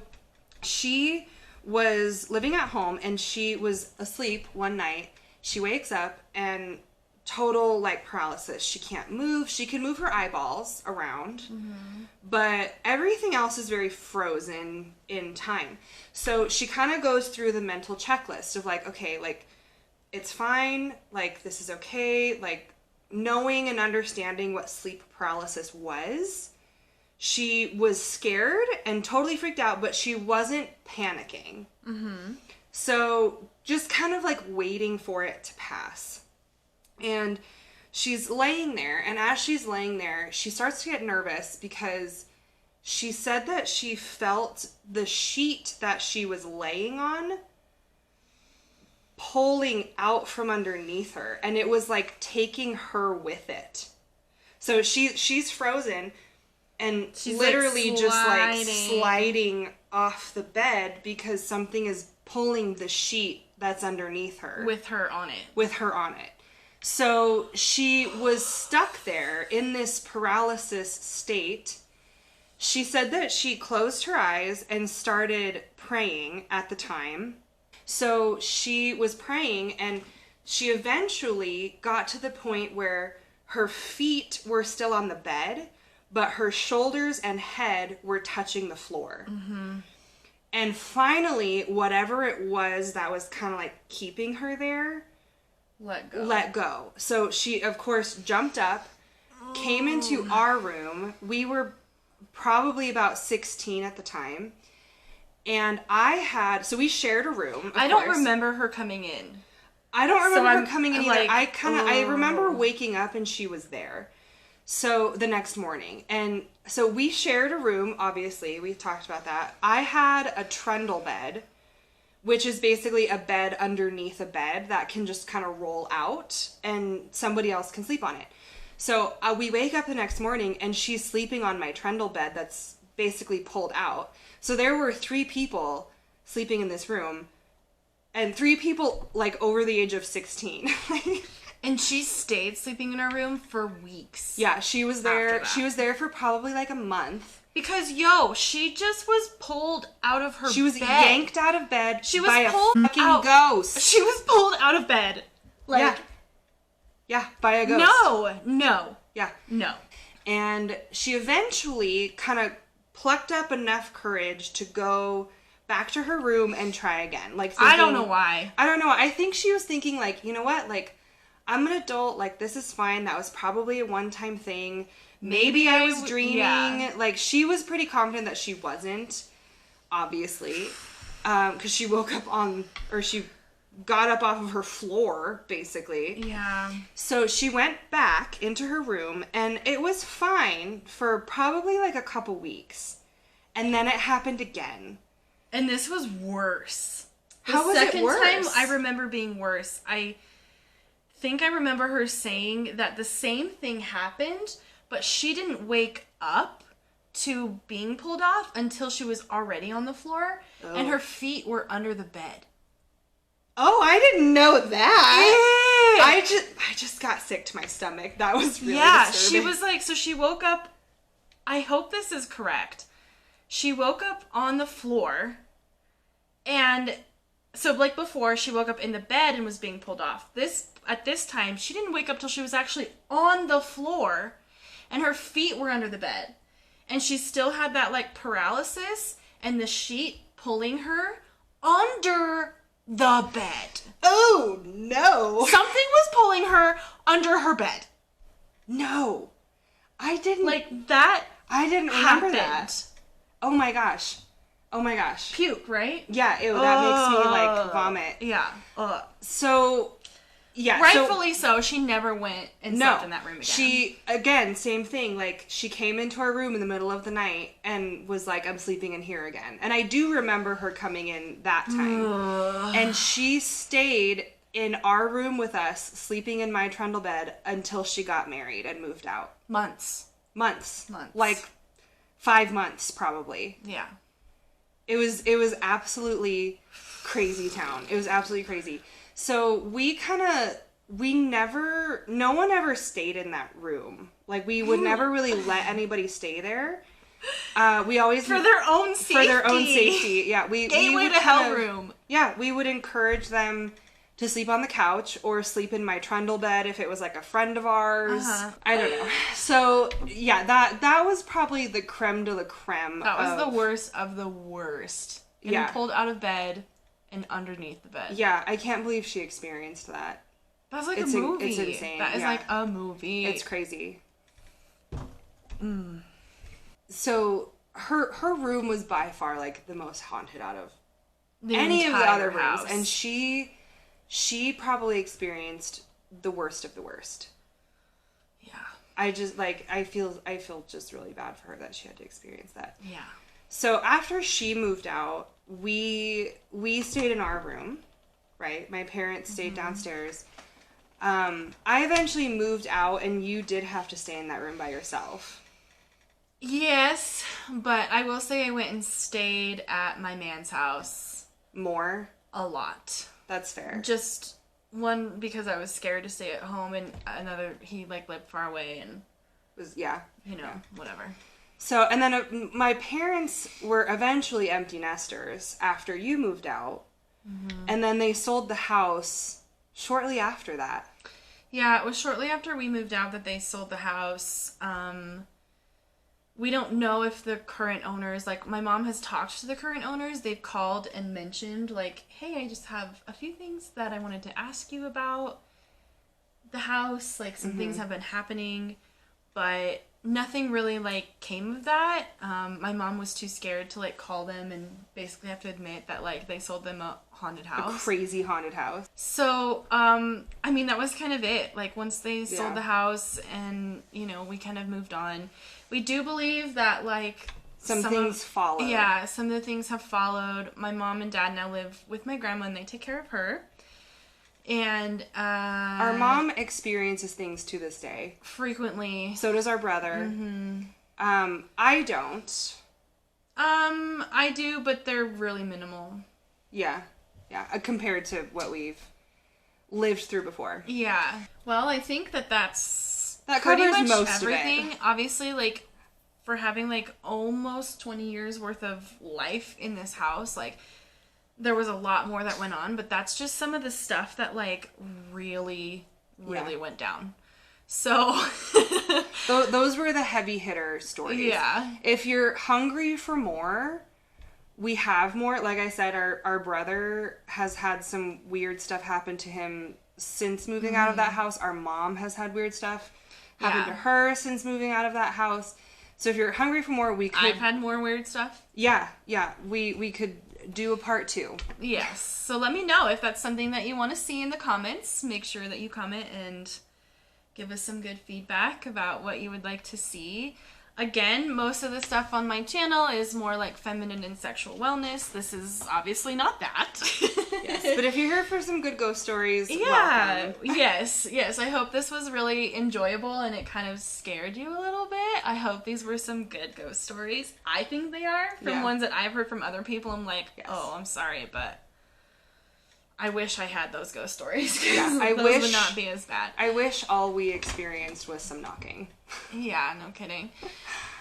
she was living at home, and she was asleep one night. She wakes up, and total, like, paralysis. She can't move. She can move her eyeballs around, but everything else is very frozen in time. So, she kind of goes through the mental checklist of, like, okay, like, it's fine, like, this is okay, like, knowing and understanding what sleep paralysis was, she was scared and totally freaked out, but she wasn't panicking. Mm-hmm. So just kind of like waiting for it to pass. And she's laying there, and as she's laying there, she starts to get nervous because she said that she felt the sheet that she was laying on pulling out from underneath her, and it was like taking her with it. So she's frozen, and she's literally like just like sliding off the bed because something is pulling the sheet that's underneath her. With her on it. So she was stuck there in this paralysis state. She said that she closed her eyes and started praying at the time. So she was praying, and she eventually got to the point where her feet were still on the bed, but her shoulders and head were touching the floor. Mm-hmm. And finally, whatever it was that was kind of like keeping her there, let go. So she, of course, jumped up, came into our room. We were probably about 16 at the time. And so we shared a room. I don't remember her coming in. I don't remember her coming in either. Like, I remember waking up and she was there. So the next morning. And so we shared a room, obviously. We've talked about that. I had a trundle bed, which is basically a bed underneath a bed that can just kind of roll out and somebody else can sleep on it. So we wake up the next morning and she's sleeping on my trundle bed that's basically pulled out. So there were 3 people sleeping in this room, and 3 people, like, over the age of 16. And she stayed sleeping in our room for weeks. Yeah, she was there. She was there for probably, like, a month. Because, she just was pulled out of her bed. She was yanked out of bed she was by pulled a fucking out. ghost. She was pulled out of bed. Like, yeah, by a ghost. No. Yeah. No. And she eventually kind of plucked up enough courage to go back to her room and try again. Like, thinking, I don't know why. I don't know. I think she was thinking, like, you know what? Like, I'm an adult. Like, this is fine. That was probably a one-time thing. Maybe I was dreaming. Yeah. Like, she was pretty confident that she wasn't, obviously. Because she woke up she got up off of her floor, basically. Yeah. So she went back into her room, and it was fine for probably, like, a couple weeks. And then it happened again. And this was worse. How was it worse? The second time I remember being worse. I think I remember her saying that the same thing happened, but she didn't wake up to being pulled off until she was already on the floor, and her feet were under the bed. Oh, I didn't know that. Ew. I just got sick to my stomach. That was really disturbing. She was like, so she woke up, I hope this is correct. She woke up on the floor, and so, like, before, she woke up in the bed and was being pulled off. At this time, she didn't wake up till she was actually on the floor, and her feet were under the bed. And she still had that, like, paralysis, and the sheet pulling her under the bed. Oh, no. Something was pulling her under her bed. No. I didn't. Like, that I didn't remember happened. that. Oh, my gosh. Puke, right? Yeah, ew, that makes me, like, vomit. Yeah. So, yeah. Rightfully so, she never went and slept in that room again. She, again, same thing. Like, she came into our room in the middle of the night and was like, I'm sleeping in here again. And I do remember her coming in that time. And she stayed in our room with us, sleeping in my trundle bed until she got married and moved out. Months. Like, 5 months, probably. Yeah. It was absolutely crazy town. It was absolutely crazy. So no one ever stayed in that room. Like, we would never really let anybody stay there. We always for their own safety. Yeah, gateway to hell room. Yeah, we would encourage them to sleep on the couch or sleep in my trundle bed if it was like a friend of ours. I don't know. So yeah, that was probably the creme de la creme. That was the worst of the worst. Getting pulled out of bed and underneath the bed. Yeah, I can't believe she experienced that. That's like a movie. It's insane. That is like a movie. It's crazy. So her room was by far like the most haunted out of any of the other rooms, and she probably experienced the worst of the worst. Yeah. I feel just really bad for her that she had to experience that. Yeah. So after she moved out, we stayed in our room, right? My parents stayed downstairs. I eventually moved out, and you did have to stay in that room by yourself. Yes, but I will say I went and stayed at my man's house. More? A lot. That's fair. Just one, because I was scared to stay at home, and another, he like lived far away and whatever. So, and then my parents were eventually empty nesters after you moved out, and then they sold the house shortly after that. Yeah, it was shortly after we moved out that they sold the house. We don't know if the current owners, like, my mom has talked to the current owners. They've called and mentioned, like, hey, I just have a few things that I wanted to ask you about the house. Like, some things have been happening, but nothing really, like, came of that. My mom was too scared to, like, call them and basically have to admit that, like, they sold them a haunted house. A crazy haunted house. So, I mean, that was kind of it. Like, once they sold the house and, we kind of moved on. We do believe that, like, some things followed. Yeah, some of the things have followed. My mom and dad now live with my grandma, and they take care of her. And, our mom experiences things to this day. Frequently. So does our brother. I don't. I do, but they're really minimal. Yeah. Yeah. Compared to what we've lived through before. Yeah. Well, I think that's That pretty covers much most everything. of it. Obviously, like, for having, like, almost 20 years worth of life in this house, like, there was a lot more that went on, but that's just some of the stuff that, like, really went down. So those were the heavy hitter stories. Yeah. If you're hungry for more, we have more. Like I said, our brother has had some weird stuff happen to him since moving out of that house. Our mom has had weird stuff happen to her since moving out of that house. So if you're hungry for more, we could... I've had more weird stuff. Yeah. We could do a part 2. Yes. So let me know if that's something that you want to see in the comments. Make sure that you comment and give us some good feedback about what you would like to see. Again, most of the stuff on my channel is more like feminine and sexual wellness. This is obviously not that. Yes, but if you're here for some good ghost stories, welcome. Yes. I hope this was really enjoyable and it kind of scared you a little bit. I hope these were some good ghost stories. I think they are. From ones that I've heard from other people, I'm like, oh, I'm sorry, but I wish I had those ghost stories. I those wish would not be as bad. I wish all we experienced was some knocking. Yeah, no kidding.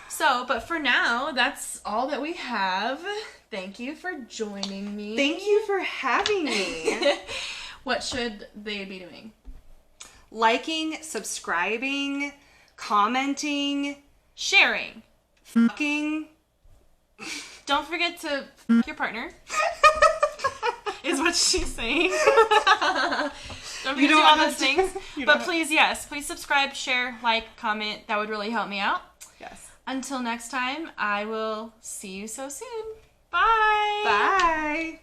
So, but for now, that's all that we have. Thank you for joining me. Thank you for having me. What should they be doing? Liking, subscribing, commenting, Sharing. fucking. Don't forget to f your partner. Is what she's saying. Don't forget to do all those things. But please, please subscribe, share, like, comment. That would really help me out. Yes. Until next time, I will see you so soon. Bye. Bye.